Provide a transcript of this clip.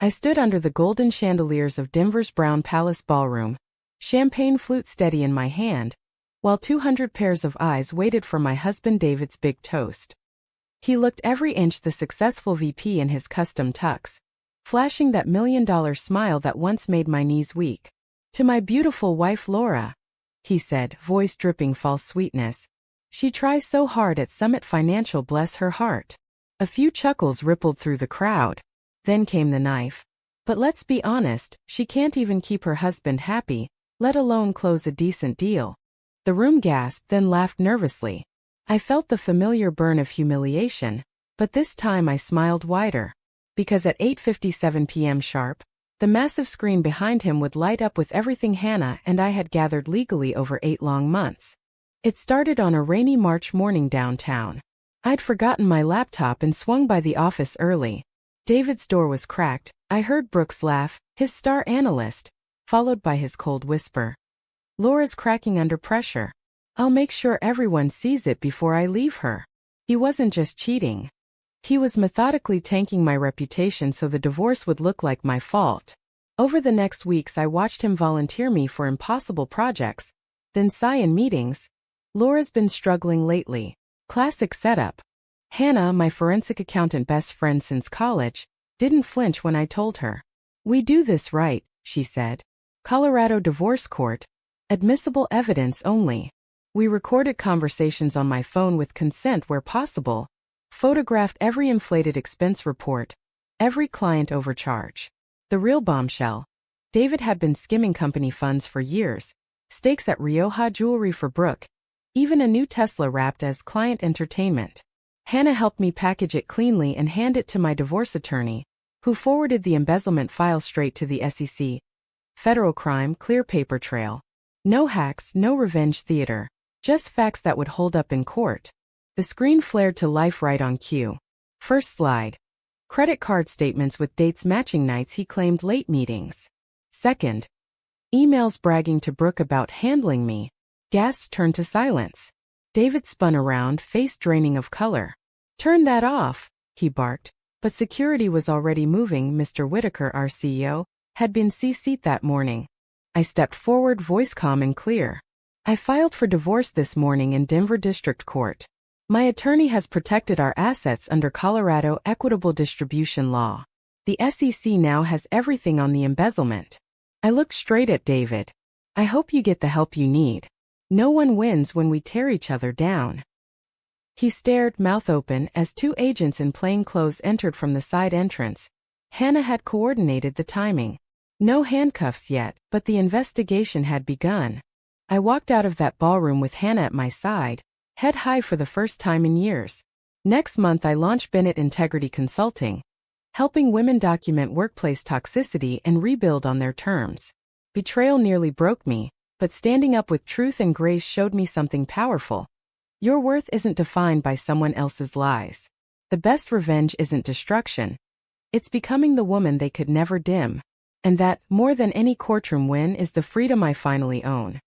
I stood under the golden chandeliers of Denver's Brown Palace Ballroom, champagne flute steady in my hand, while 200 pairs of eyes waited for my husband David's big toast. He looked every inch the successful VP in his custom tux, flashing that $1,000,000 smile that once made my knees weak. "To my beautiful wife Laura," he said, voice dripping false sweetness. "She tries so hard at Summit Financial, bless her heart." A few chuckles rippled through the crowd. Then came the knife. "But let's be honest, she can't even keep her husband happy, let alone close a decent deal." The room gasped, then laughed nervously. I felt the familiar burn of humiliation, but this time I smiled wider. Because at 8:57 p.m. sharp, the massive screen behind him would light up with everything Hannah and I had gathered legally over 8 long months. It started on a rainy March morning downtown. I'd forgotten my laptop and swung by the office early. David's door was cracked. I heard Brooks laugh, his star analyst, followed by his cold whisper. "Laura's cracking under pressure. I'll make sure everyone sees it before I leave her." He wasn't just cheating. He was methodically tanking my reputation so the divorce would look like my fault. Over the next weeks I watched him volunteer me for impossible projects, then sigh in meetings. "Laura's been struggling lately." Classic setup. Hannah, my forensic accountant best friend since college, didn't flinch when I told her. "We do this right," she said. "Colorado divorce court. Admissible evidence only." We recorded conversations on my phone with consent where possible, photographed every inflated expense report, every client overcharge. The real bombshell. David had been skimming company funds for years, stakes at Rioja jewelry for Brooke, even a new Tesla wrapped as client entertainment. Hannah helped me package it cleanly and hand it to my divorce attorney, who forwarded the embezzlement file straight to the SEC. Federal crime, clear paper trail. No hacks, no revenge theater. Just facts that would hold up in court. The screen flared to life right on cue. First slide. Credit card statements with dates matching nights he claimed late meetings. Second. Emails bragging to Brooke about handling me. Gasps turned to silence. David spun around, face draining of color. "Turn that off," he barked. But security was already moving. Mr. Whitaker, our CEO, had been CC'd that morning. I stepped forward, voice calm and clear. "I filed for divorce this morning in Denver District Court. My attorney has protected our assets under Colorado equitable distribution law. The SEC now has everything on the embezzlement." I looked straight at David. "I hope you get the help you need. No one wins when we tear each other down." He stared, mouth open, as 2 agents in plain clothes entered from the side entrance. Hannah had coordinated the timing. No handcuffs yet, but the investigation had begun. I walked out of that ballroom with Hannah at my side, head high for the first time in years. Next month I launch Bennett Integrity Consulting, helping women document workplace toxicity and rebuild on their terms. Betrayal nearly broke me, but standing up with truth and grace showed me something powerful. Your worth isn't defined by someone else's lies. The best revenge isn't destruction. It's becoming the woman they could never dim. And that, more than any courtroom win, is the freedom I finally own.